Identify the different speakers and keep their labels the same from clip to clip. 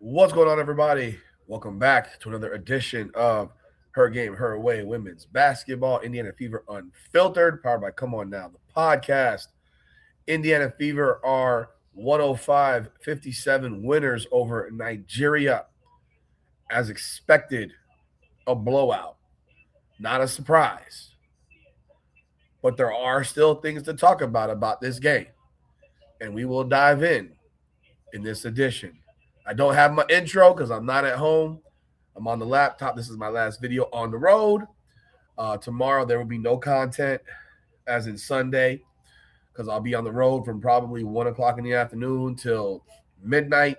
Speaker 1: What's going on, everybody? Welcome back to another edition of Her Game, Her Way Women's Basketball, Indiana Fever Unfiltered, powered by Come On Now, the podcast. Indiana Fever are 105-57 winners over Nigeria. As expected, a blowout. Not a surprise. But there are still things to talk about this game. And we will dive in this edition. I don't have my intro because I'm not at home. I'm on the laptop. This is my last video on the road. Tomorrow there will be no content, as in Sunday, because I'll be on the road from probably 1 o'clock in the afternoon till midnight.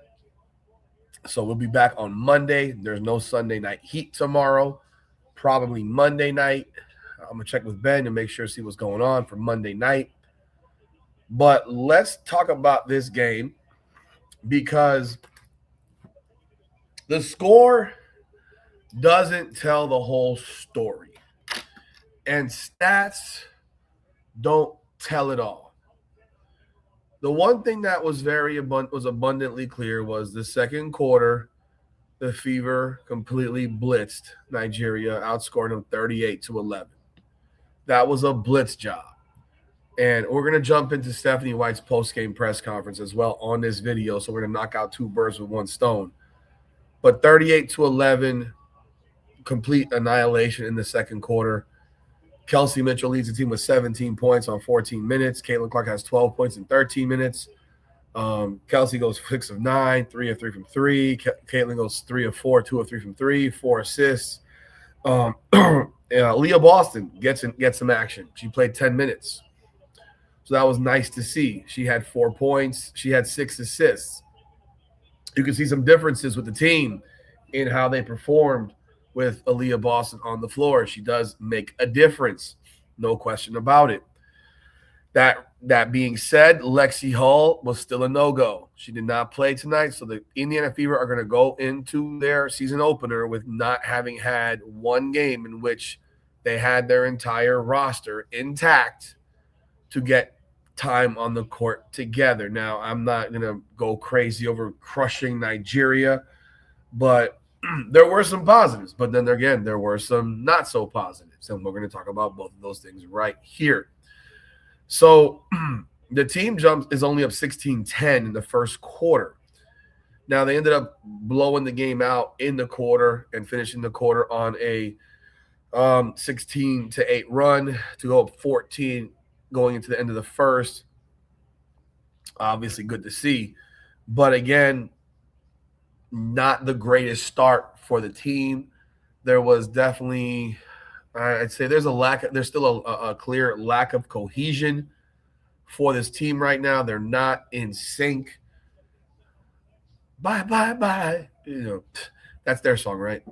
Speaker 1: So we'll be back on Monday. There's no Sunday night heat tomorrow. Probably Monday night. I'm going to check with Ben to make sure, see what's going on for Monday night. But let's talk about this game because the score doesn't tell the whole story. And stats don't tell it all. The one thing that was abundantly clear was the second quarter, the Fever completely blitzed Nigeria, outscored them 38-11. That was a blitz job. And we're going to jump into Stephanie White's post-game press conference as well on this video. So we're going to knock out two birds with one stone. But 38-11, complete annihilation in the second quarter. Kelsey Mitchell leads the team with 17 points on 14 minutes. Caitlin Clark has 12 points in 13 minutes. Kelsey goes 6 of 9, 3 of 3 from 3. Caitlin goes 3 of 4, 2 of 3 from 3, 4 assists. Leah Boston gets some action. She played 10 minutes. So that was nice to see. She had 4 points. She had 6 assists. You can see some differences with the team in how they performed with Aaliyah Boston on the floor. She does make a difference. No question about it. That being said, Lexi Hull was still a no-go. She did not play tonight, so the Indiana Fever are going to go into their season opener with not having had one game in which they had their entire roster intact to get time on the court together. Now, I'm not going to go crazy over crushing Nigeria, but there were some positives. But then again, there were some not so positives, and we're going to talk about both of those things right here. So the team is only up 16-10 in the first quarter. Now, they ended up blowing the game out in the quarter and finishing the quarter on a 16-8 run to go up 14 going into the end of the first. Obviously good to see. But again, not the greatest start for the team. There was definitely, I'd say there's still a clear lack of cohesion for this team right now. They're not in sync. Bye, bye, bye. That's their song, right?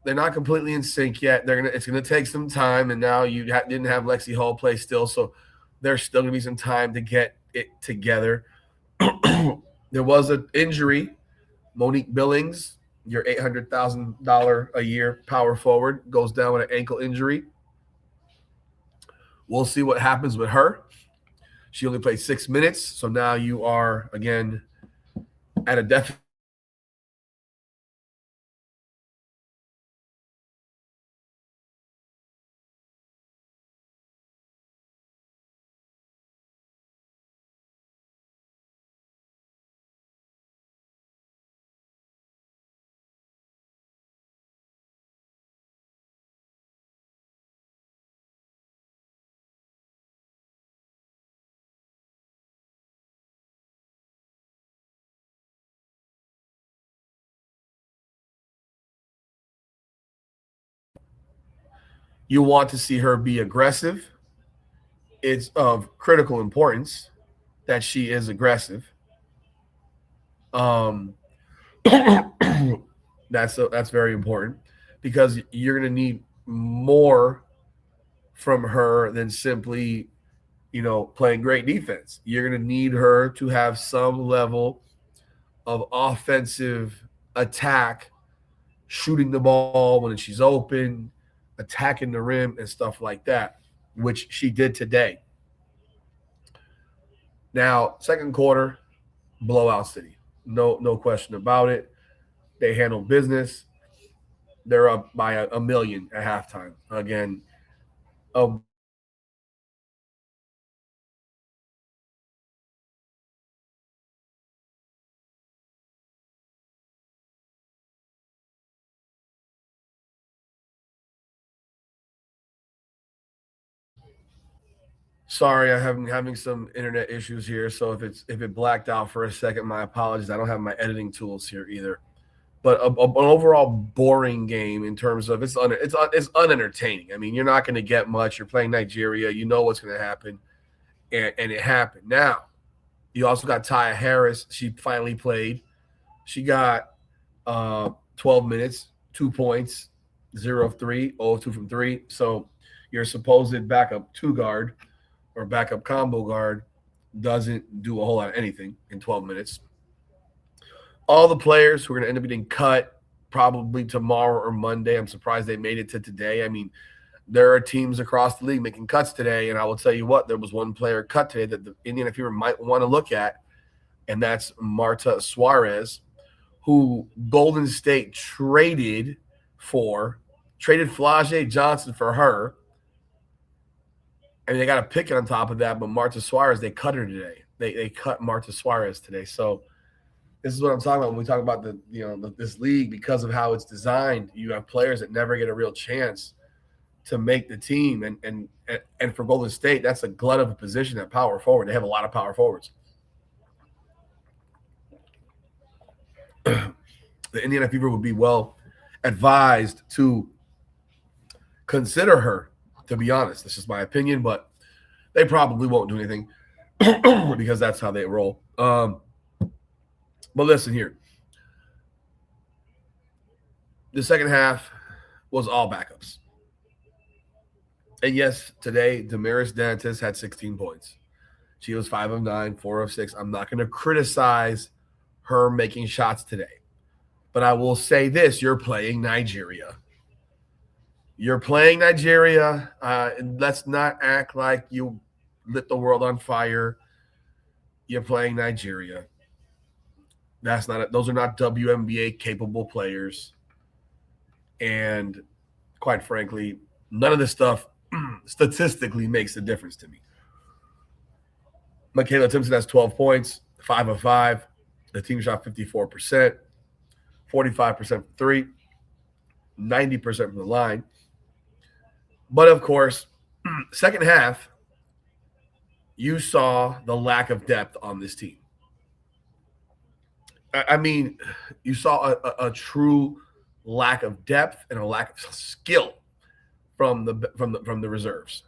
Speaker 1: They're not completely in sync yet. It's gonna take some time, and now you didn't have Lexi Hall play still, so there's still gonna be some time to get it together. There was an injury. Monique Billings, your $800,000 a year power forward, goes down with an ankle injury. We'll see what happens with her. She only played 6 minutes, so now you are again at a deficit. You want to see her be aggressive. It's of critical importance that she is aggressive. That's very important because you're going to need more from her than simply, playing great defense. You're going to need her to have some level of offensive attack, shooting the ball when she's open, attacking the rim and stuff like that, which she did today. Now, second quarter, blowout city. No question about it. They handle business. They're up by a million at halftime. Again, a Sorry, I'm having some internet issues here. So if it blacked out for a second, my apologies. I don't have my editing tools here either. But an overall boring game in terms of it's unentertaining. I mean, you're not going to get much. You're playing Nigeria. You know what's going to happen, and it happened. Now you also got Taya Harris. She finally played. She got 12 minutes, 2 points, 0 of 3, 0 of 2 from 3. So your supposed backup two guard or backup combo guard doesn't do a whole lot of anything in 12 minutes. All the players who are going to end up getting cut probably tomorrow or Monday. I'm surprised they made it to today. I mean, there are teams across the league making cuts today, and I will tell you what, there was one player cut today that the Indiana Fever might want to look at, and that's Marta Suarez, who Golden State traded Flau'jae Johnson for her. I mean, they got a pick on top of that, but Marta Suarez, they cut her today. They cut Marta Suarez today. So this is what I'm talking about when we talk about this league. Because of how it's designed, you have players that never get a real chance to make the team. And for Golden State, that's a glut of a position at power forward. They have a lot of power forwards. The Indiana Fever would be well advised to consider her, to be honest. This is my opinion, but they probably won't do anything because that's how they roll. But listen here. The second half was all backups. And yes, today, Damaris Dantas had 16 points. She was 5 of 9, 4 of 6. I'm not going to criticize her making shots today. But I will say this, you're playing Nigeria. Let's not act like you lit the world on fire. You're playing Nigeria. Those are not WNBA capable players. And quite frankly, none of this stuff statistically makes a difference to me. Michaela Timpson has 12 points, 5 of 5. The team shot 54%, 45% from 3, 90% from the line. But of course, second half, you saw the lack of depth on this team. I mean, you saw a true lack of depth and a lack of skill from the reserves.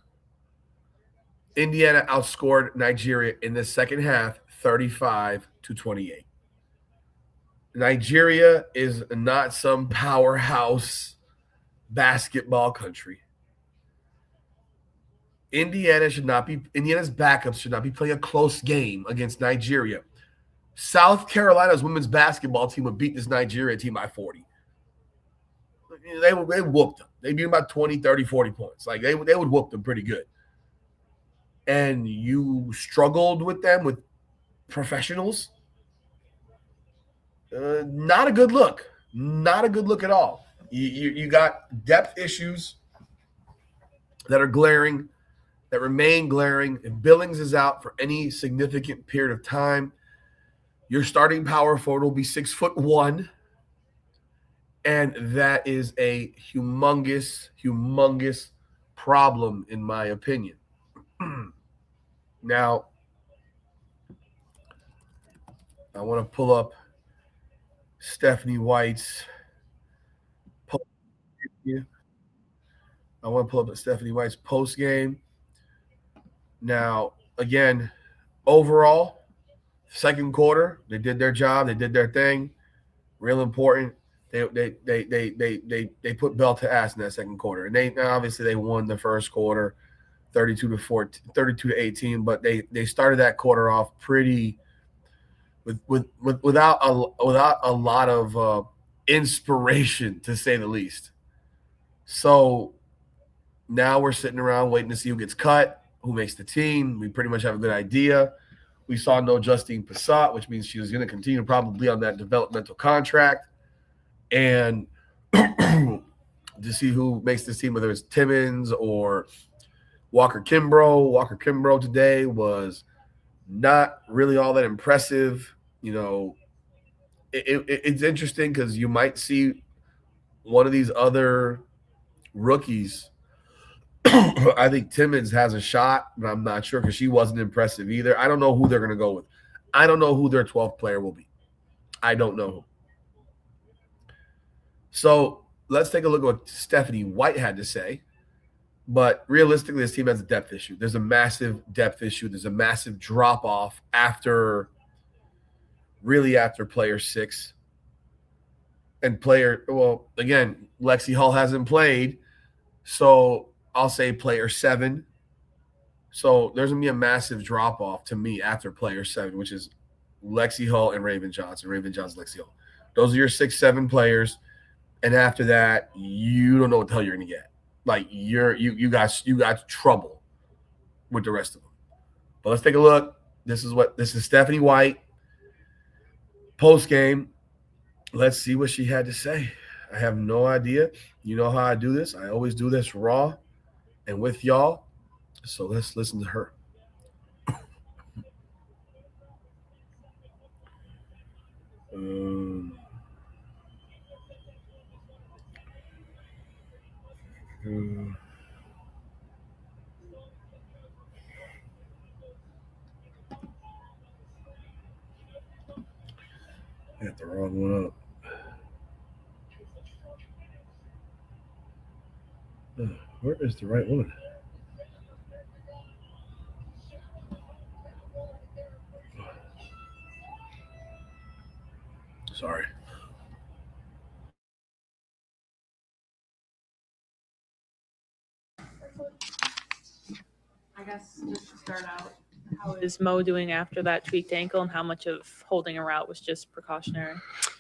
Speaker 1: Indiana outscored Nigeria in the second half 35-28. Nigeria is not some powerhouse basketball country. Indiana's backups should not be playing a close game against Nigeria. South Carolina's women's basketball team would beat this Nigeria team by 40. They whooped them. They beat them by 20, 30, 40 points. Like they would whoop them pretty good. And you struggled with them with professionals. Not a good look. Not a good look at all. You got depth issues that are glaring, that remain glaring. If Billings is out for any significant period of time, your starting power forward will be 6'1", and that is a humongous problem in my opinion. Now, I want to pull up Stephanie White's post game. Now, again, overall, second quarter, they did their job, they did their thing. Real important. They put belt to ass in that second quarter. And they obviously they won the first quarter 32-18, but they started that quarter off pretty without a lot of inspiration, to say the least. So now we're sitting around waiting to see who gets cut, who makes the team. We pretty much have a good idea. We saw no Justine Passat, which means she was going to continue probably on that developmental contract. And to see who makes this team, whether it's Timmons or Walker Kimbrough. Walker Kimbrough today was not really all that impressive. It's interesting because you might see one of these other rookies. I think Timmons has a shot, but I'm not sure because she wasn't impressive either. I don't know who they're going to go with. I don't know who their 12th player will be. I don't know who. So let's take a look at what Stephanie White had to say. But realistically, this team has a depth issue. There's a massive depth issue. There's a massive drop-off after player 6. And again, Lexi Hull hasn't played. So I'll say player 7. So there's going to be a massive drop-off to me after player 7, which is Lexi Hull and Raven Johnson. Raven Johnson, Lexi Hull. Those are your 6, 7 players. And after that, you don't know what the hell you're going to get. Like you got trouble with the rest of them. But let's take a look. This is Stephanie White post game. Let's see what she had to say. I have no idea. You know how I do this. I always do this raw and with y'all. So let's listen to her. I got the wrong one up. Where is the right one? Sorry.
Speaker 2: I guess just to start out, how is Mo doing after that tweaked ankle, and how much of holding her out was just precautionary?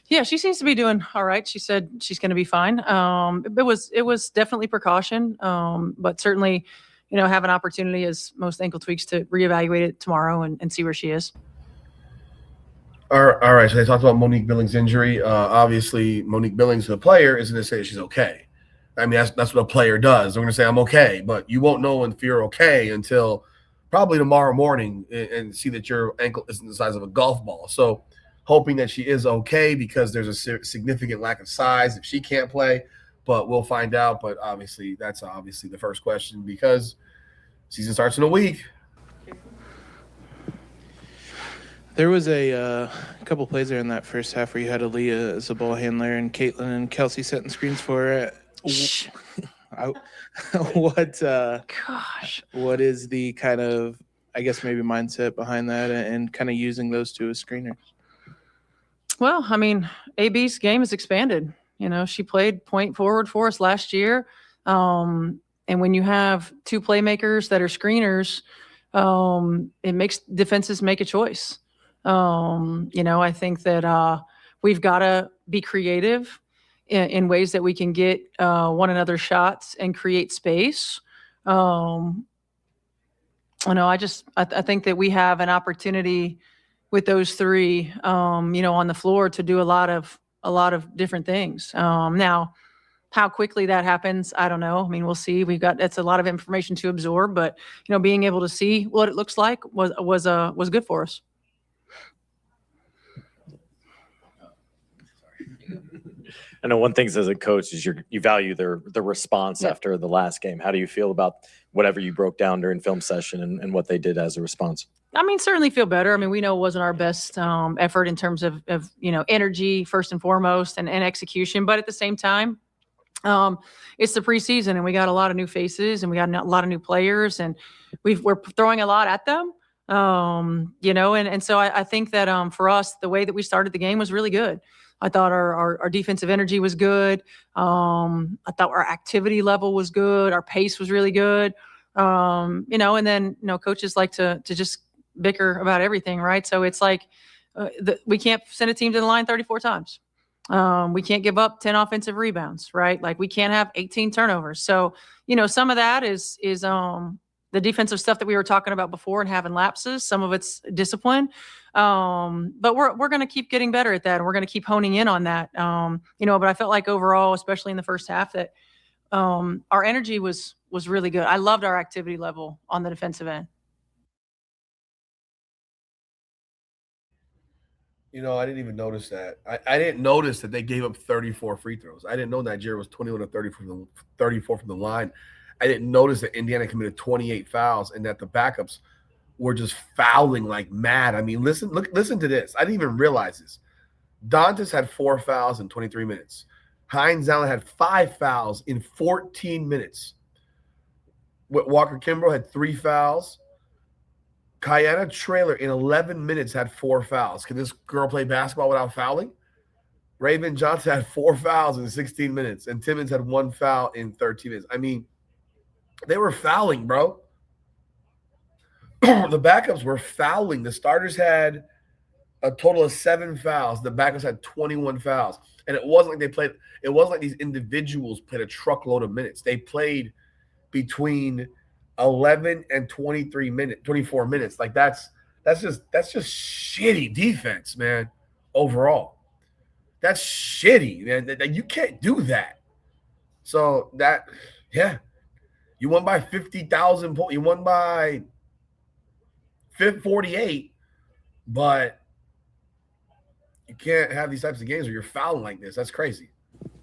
Speaker 3: Yeah, she seems to be doing all right. She said she's going to be fine. It was definitely precaution, but certainly, have an opportunity as most ankle tweaks to reevaluate it tomorrow and see where she is.
Speaker 1: All right. So they talked about Monique Billings' injury. Obviously, Monique Billings, the player, is going to say she's okay. I mean, that's what a player does. They're going to say I'm okay, but you won't know if you're okay until probably tomorrow morning and see that your ankle isn't the size of a golf ball. So hoping that she is okay because there's a significant lack of size if she can't play, but we'll find out. But obviously, that's the first question because season starts in a week.
Speaker 4: There was a couple plays there in that first half where you had Aaliyah as a ball handler and Caitlin and Kelsey setting screens for her. What is the kind of, I guess, maybe mindset behind that and kind of using those two as screeners?
Speaker 3: Well, I mean, AB's game has expanded. She played point forward for us last year. And when you have 2 playmakers that are screeners, it makes defenses make a choice. I think that we've got to be creative in ways that we can get one another shots and create space. I think that we have an opportunity with those 3, on the floor to do a lot of different things. Now, how quickly that happens, I don't know. I mean, we'll see. That's a lot of information to absorb, but being able to see what it looks like was good for us.
Speaker 5: I know one thing as a coach is you value the response after the last game. How do you feel about whatever you broke down during film session and what they did as a response?
Speaker 3: I mean, certainly feel better. I mean, we know it wasn't our best effort in terms of energy first and foremost and execution, but at the same time, it's the preseason and we got a lot of new faces and we got a lot of new players and we're throwing a lot at them. And so I think that for us, the way that we started the game was really good. I thought our defensive energy was good. I thought our activity level was good. Our pace was really good. And then, coaches like to just bicker about everything, right? So it's like we can't send a team to the line 34 times. We can't give up 10 offensive rebounds, right? Like we can't have 18 turnovers. So, some of that is the defensive stuff that we were talking about before and having lapses. Some of it's discipline. But we're going to keep getting better at that. And we're going to keep honing in on that. But I felt like overall, especially in the first half, that our energy was really good. I loved our activity level on the defensive end.
Speaker 1: I didn't even notice that. I didn't notice that they gave up 34 free throws. I didn't know Nigeria was 21 to 34 from the line. I didn't notice that Indiana committed 28 fouls and that the backups were just fouling like mad. I mean, listen to this. I didn't even realize this. Dantas had 4 fouls in 23 minutes. Hines Allen had 5 fouls in 14 minutes. Walker Kimbrough had 3 fouls. Kiana Traylor in 11 minutes had 4 fouls. Can this girl play basketball without fouling? Raven Johnson had 4 fouls in 16 minutes, and Timmons had 1 foul in 13 minutes. I mean, they were fouling, bro. The backups were fouling. The starters had a total of 7 fouls. The backups had 21 fouls. And it wasn't like these individuals played a truckload of minutes. They played between 11 and 24 minutes. Like that's just shitty defense, man. Overall, that's shitty, man. You can't do that. So you won by 50,000 points. You won by 48, but you can't have these types of games where you're fouling like this. That's crazy.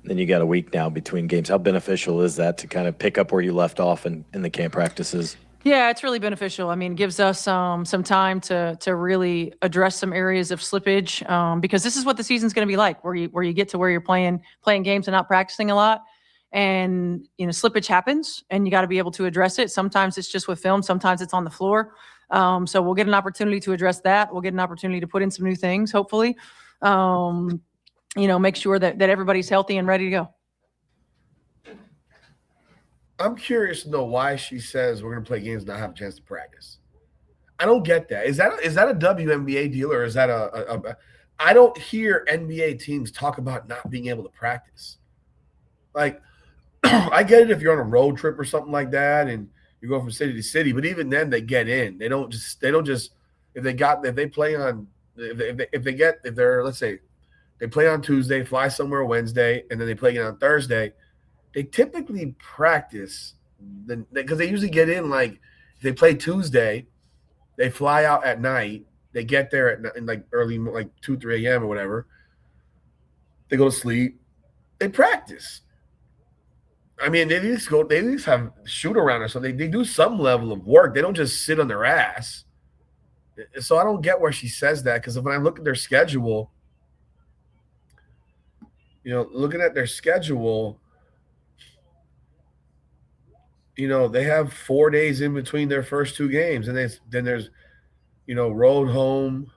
Speaker 5: Then you got a week now between games. How beneficial is that to kind of pick up where you left off in the camp practices?
Speaker 3: Yeah, it's really beneficial. I mean, it gives us some time to really address some areas of slippage because this is what the season's going to be like, where you get to where you're playing games and not practicing a lot, and slippage happens, and you got to be able to address it. Sometimes it's just with film, sometimes it's on the floor. So we'll get an opportunity to address that. We'll get an opportunity to put in some new things, hopefully. Make sure that everybody's healthy and ready to go.
Speaker 1: I'm curious to know why she says we're going to play games and not have a chance to practice. I don't get that. Is that a WNBA deal, or is that I don't hear NBA teams talk about not being able to practice. Like, I get it if you're on a road trip or something like that and you're going from city to city, but even then they get in. They don't just if they play on Tuesday, fly somewhere Wednesday, and then they play again on Thursday, they typically practice because they usually get in, like, if they play Tuesday, they fly out at night, they get there in like early, like 2, 3 a.m. or whatever. They go to sleep, they practice. I mean, they at least have shoot around or something. They do some level of work. They don't just sit on their ass. So I don't get where she says that, because when I look at their schedule, looking at their schedule, they have 4 days in between their first 2 games, and then there's, road, home,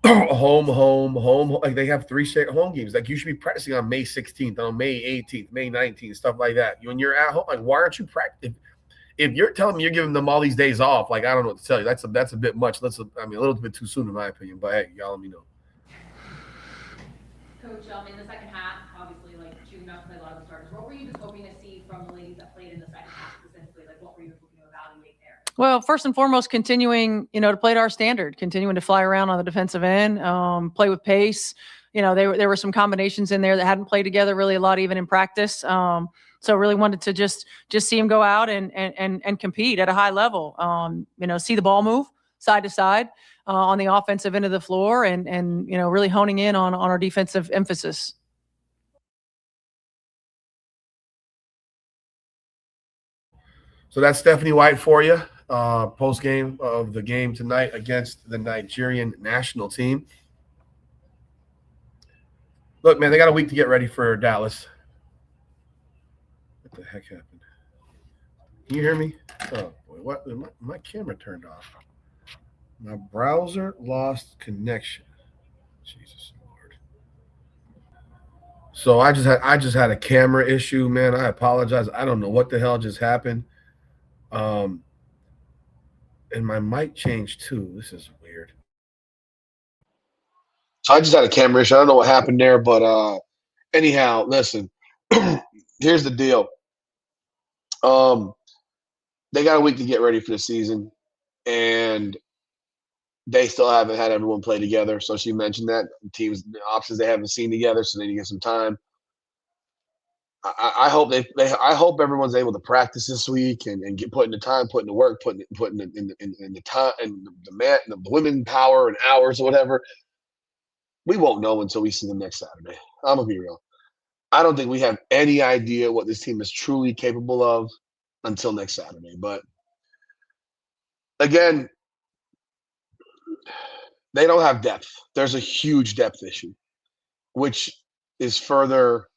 Speaker 1: home. Like, they have 3 straight home games. Like, you should be practicing on May 16th, on May 18th, May 19th, stuff like that. When you're at home, like, why aren't you practicing? If you're telling me you're giving them all these days off, like, I don't know what to tell you. That's a bit much. A little bit too soon in my opinion. But hey, y'all let me know.
Speaker 6: Coach, in the second half, obviously, like, choosing not to play a lot of the starters, what were you just hoping to see from the ladies that played in the second half specifically? Like, what were you looking to evaluate there?
Speaker 3: Well, first and foremost, continuing, to play to our standard, continuing to fly around on the defensive end, play with pace. There were some combinations in there that hadn't played together really a lot, even in practice. So really wanted to just see them go out and compete at a high level. See the ball move side to side on the offensive end of the floor, and really honing in on our defensive emphasis.
Speaker 1: So that's Stephanie White for you. Post game of the game tonight against the Nigerian national team. Look, man, they got a week to get ready for Dallas. What the heck happened? Can you hear me? Oh boy, what? My camera turned off. My browser lost connection. Jesus Lord. So I just had a camera issue, man. I apologize. I don't know what the hell just happened. And my mic changed too. This is weird. So I just had a camera issue. I don't know what happened there, but anyhow, listen. Here's the deal. they got a week to get ready for the season, and they still haven't had everyone play together. So she mentioned that teams, the options they haven't seen together, so they need to get some time. I hope I hope everyone's able to practice this week and get put in the time, put in the work, put in the time and the women power and hours or whatever. We won't know until we see them next Saturday. I'm gonna be real. I don't think we have any idea what this team is truly capable of until next Saturday. But again, they don't have depth. There's a huge depth issue, which is further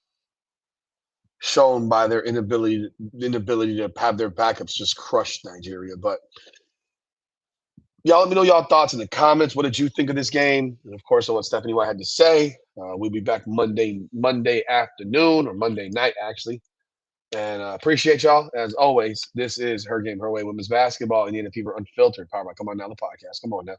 Speaker 1: shown by their inability to have their backups just crush Nigeria. But y'all let me know y'all thoughts in the comments. What did you think of this game? And of course, I want Stephanie what I had to say. We'll be back Monday afternoon or Monday night, actually. And appreciate y'all. As always, this is Her Game, Her Way Women's Basketball, Indiana Fever Unfiltered, powered by Come On Now, the podcast. Come on now.